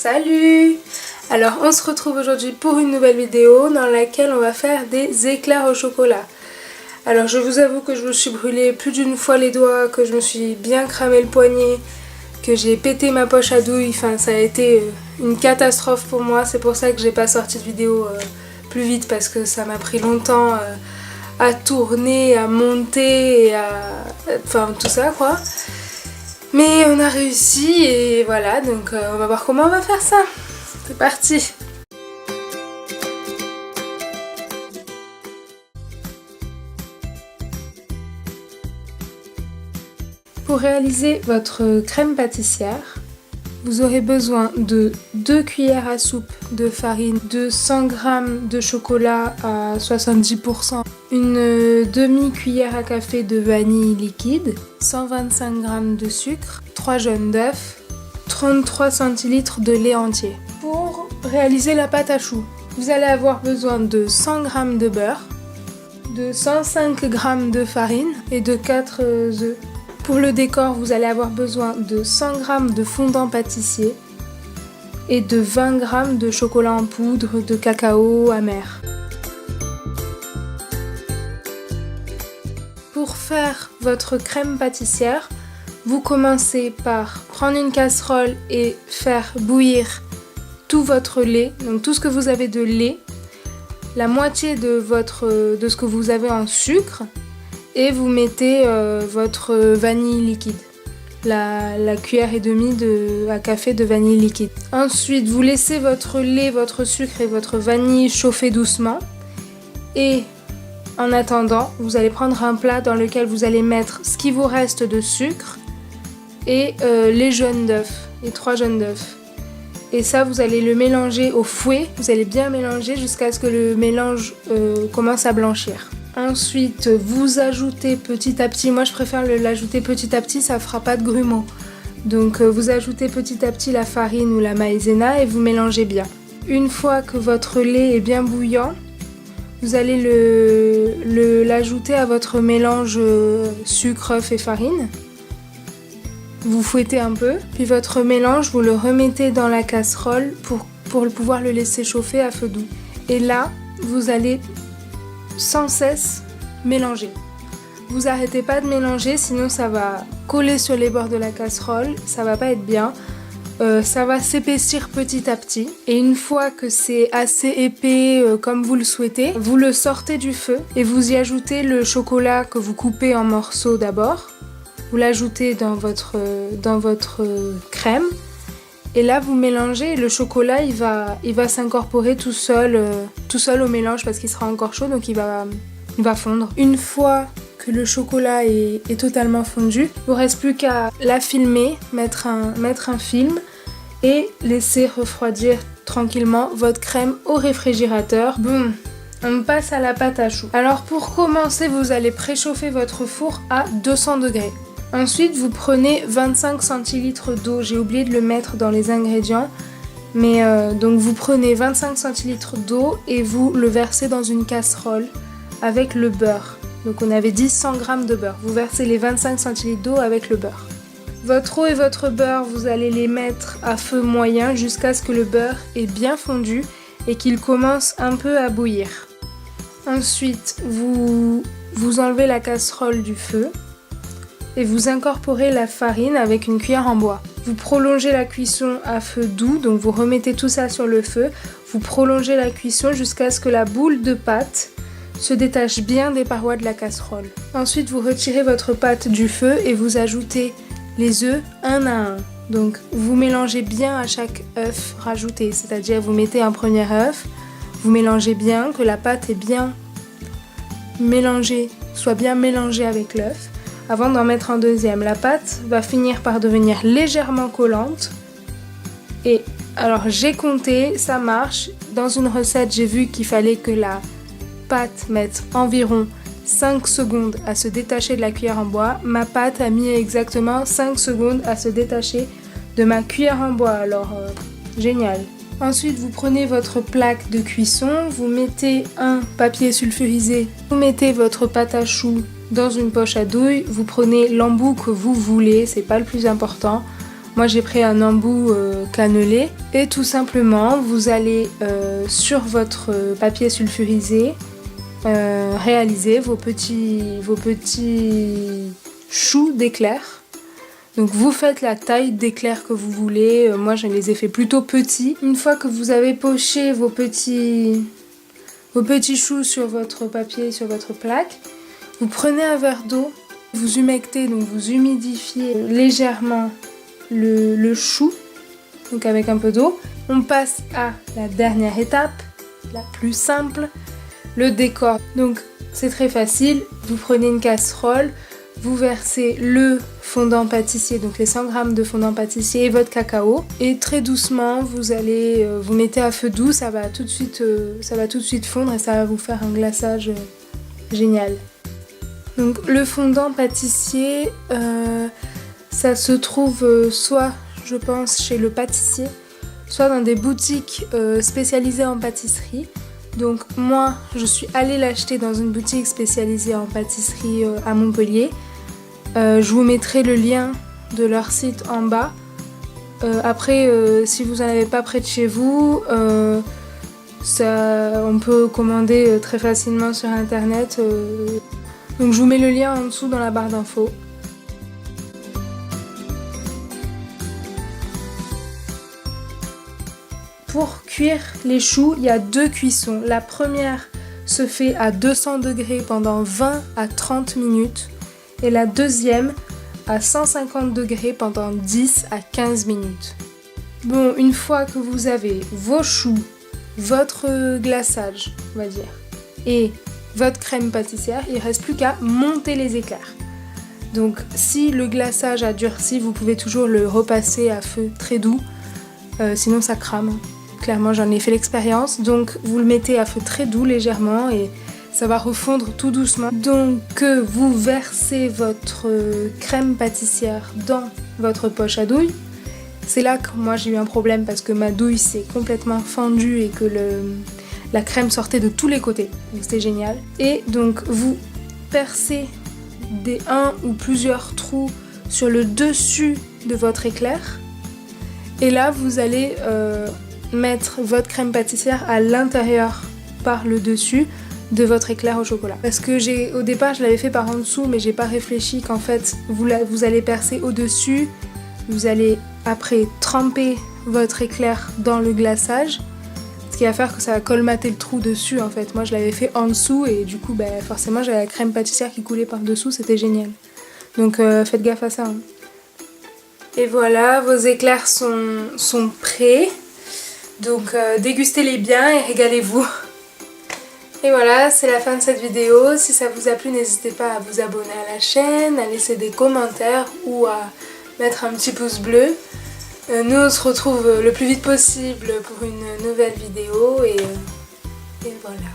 Salut! Alors on se retrouve aujourd'hui pour une nouvelle vidéo dans laquelle on va faire des éclairs au chocolat. Alors je vous avoue que je me suis brûlé plus d'une fois les doigts, que je me suis bien cramé le poignet, que j'ai pété ma poche à douille, enfin ça a été une catastrophe pour moi. C'est pour ça que j'ai pas sorti de vidéo plus vite, parce que ça m'a pris longtemps à tourner, à monter et enfin tout ça quoi. Mais on a réussi et voilà, donc on va voir comment on va faire ça. C'est parti! Pour réaliser votre crème pâtissière, vous aurez besoin de 2 cuillères à soupe de farine, de 100 g de chocolat à 70%, une demi-cuillère à café de vanille liquide, 125 g de sucre, 3 jaunes d'œufs, 33 centilitres de lait entier. Pour réaliser la pâte à choux, vous allez avoir besoin de 100 g de beurre, de 105 g de farine et de 4 œufs. Pour le décor, vous allez avoir besoin de 100 g de fondant pâtissier et de 20 g de chocolat en poudre de cacao amer. Pour faire votre crème pâtissière, vous commencez par prendre une casserole et faire bouillir tout votre lait, donc tout ce que vous avez de lait, la moitié de ce que vous avez en sucre, et vous mettez votre vanille liquide, la cuillère et demie à café de vanille liquide. Ensuite, vous laissez votre lait, votre sucre et votre vanille chauffer doucement, et en attendant, vous allez prendre un plat dans lequel vous allez mettre ce qui vous reste de sucre et les jaunes d'œufs, les 3 jaunes d'œufs. Et ça, vous allez le mélanger au fouet, vous allez bien mélanger jusqu'à ce que le mélange commence à blanchir. Ensuite, vous ajoutez petit à petit, moi je préfère l'ajouter petit à petit, ça fera pas de grumeaux. Donc vous ajoutez petit à petit la farine ou la maïzena et vous mélangez bien. Une fois que votre lait est bien bouillant, vous allez l'ajouter à votre mélange sucre, œuf et farine. Vous fouettez un peu, puis votre mélange, vous le remettez dans la casserole pour pouvoir le laisser chauffer à feu doux. Et là, vous allez sans cesse mélanger. Vous arrêtez pas de mélanger, sinon ça va coller sur les bords de la casserole, ça va pas être bien. Ça va s'épaissir petit à petit. Et une fois que c'est assez épais comme vous le souhaitez, vous le sortez du feu et vous y ajoutez le chocolat que vous coupez en morceaux d'abord. Vous l'ajoutez dans votre crème. Et là, vous mélangez et le chocolat, il va s'incorporer tout seul au mélange parce qu'il sera encore chaud, donc il va fondre. Une fois que le chocolat est totalement fondu, il ne vous reste plus qu'à la filmer, mettre un film et laisser refroidir tranquillement votre crème au réfrigérateur. Boum! On passe à la pâte à choux. Alors pour commencer, vous allez préchauffer votre four à 200 degrés. Ensuite, vous prenez 25 centilitres d'eau. J'ai oublié de le mettre dans les ingrédients. Mais donc vous prenez 25 centilitres d'eau et vous le versez dans une casserole avec le beurre. Donc on avait dit 100 g de beurre. Vous versez les 25 centilitres d'eau avec le beurre. Votre eau et votre beurre, vous allez les mettre à feu moyen jusqu'à ce que le beurre ait bien fondu et qu'il commence un peu à bouillir. Ensuite, vous enlevez la casserole du feu et vous incorporez la farine avec une cuillère en bois. Vous prolongez la cuisson à feu doux, donc vous remettez tout ça sur le feu. Vous prolongez la cuisson jusqu'à ce que la boule de pâte se détache bien des parois de la casserole. Ensuite, vous retirez votre pâte du feu et vous ajoutez les œufs un à un. Donc vous mélangez bien à chaque œuf rajouté, c'est-à-dire vous mettez un premier œuf, vous mélangez bien, que la pâte est bien mélangée, soit bien mélangée avec l'œuf. Avant d'en mettre un deuxième, la pâte va finir par devenir légèrement collante. Et alors j'ai compté, ça marche. Dans une recette, j'ai vu qu'il fallait que la pâte mette environ 5 secondes à se détacher de la cuillère en bois. Ma pâte a mis exactement 5 secondes à se détacher de ma cuillère en bois, alors génial. Ensuite, vous prenez votre plaque de cuisson, vous mettez un papier sulfurisé, vous mettez votre pâte à choux dans une poche à douille, vous prenez l'embout que vous voulez, c'est pas le plus important. Moi j'ai pris un embout cannelé et tout simplement vous allez sur votre papier sulfurisé réaliser vos petits choux d'éclairs. Donc vous faites la taille d'éclairs que vous voulez, moi je les ai fait plutôt petits. Une fois que vous avez poché vos petits choux sur votre papier, sur votre plaque, vous prenez un verre d'eau, vous humectez, donc vous humidifiez légèrement le chou, donc avec un peu d'eau. On passe à la dernière étape, la plus simple, le décor. Donc c'est très facile, vous prenez une casserole, vous versez le fondant pâtissier, donc les 100 g de fondant pâtissier et votre cacao, et très doucement vous allez vous mettez à feu doux, ça va tout de suite fondre et ça va vous faire un glaçage génial. Donc le fondant pâtissier, ça se trouve soit je pense chez le pâtissier, soit dans des boutiques spécialisées en pâtisserie. Donc moi je suis allée l'acheter dans une boutique spécialisée en pâtisserie à Montpellier. Je vous mettrai le lien de leur site en bas. Après si vous n'en avez pas près de chez vous, on peut commander très facilement sur internet. Donc je vous mets le lien en dessous dans la barre d'infos. Pour cuire les choux, il y a 2 cuissons. La première se fait à 200 degrés pendant 20 à 30 minutes et la deuxième à 150 degrés pendant 10 à 15 minutes. Bon, une fois que vous avez vos choux, votre glaçage, on va dire, et votre crème pâtissière, il ne reste plus qu'à monter les éclairs. Donc si le glaçage a durci, vous pouvez toujours le repasser à feu très doux, sinon ça crame. Clairement j'en ai fait l'expérience, donc vous le mettez à feu très doux légèrement et ça va refondre tout doucement. Donc vous versez votre crème pâtissière dans votre poche à douille. C'est là que moi j'ai eu un problème parce que ma douille s'est complètement fendue et que la crème sortait de tous les côtés, donc c'était génial. Et donc vous percez un ou plusieurs trous sur le dessus de votre éclair et là vous allez mettre votre crème pâtissière à l'intérieur par le dessus de votre éclair au chocolat. Parce que au départ je l'avais fait par en dessous mais j'ai pas réfléchi qu'en fait vous allez percer au dessus, vous allez après tremper votre éclair dans le glaçage, ce qui va faire que ça va colmater le trou dessus en fait. Moi je l'avais fait en dessous et du coup forcément j'avais la crème pâtissière qui coulait par dessous, c'était génial. Donc faites gaffe à ça. Hein. Et voilà, vos éclairs sont prêts. Donc dégustez-les bien et régalez-vous. Et voilà, c'est la fin de cette vidéo. Si ça vous a plu, n'hésitez pas à vous abonner à la chaîne, à laisser des commentaires ou à mettre un petit pouce bleu. Nous on se retrouve le plus vite possible pour une nouvelle vidéo et voilà.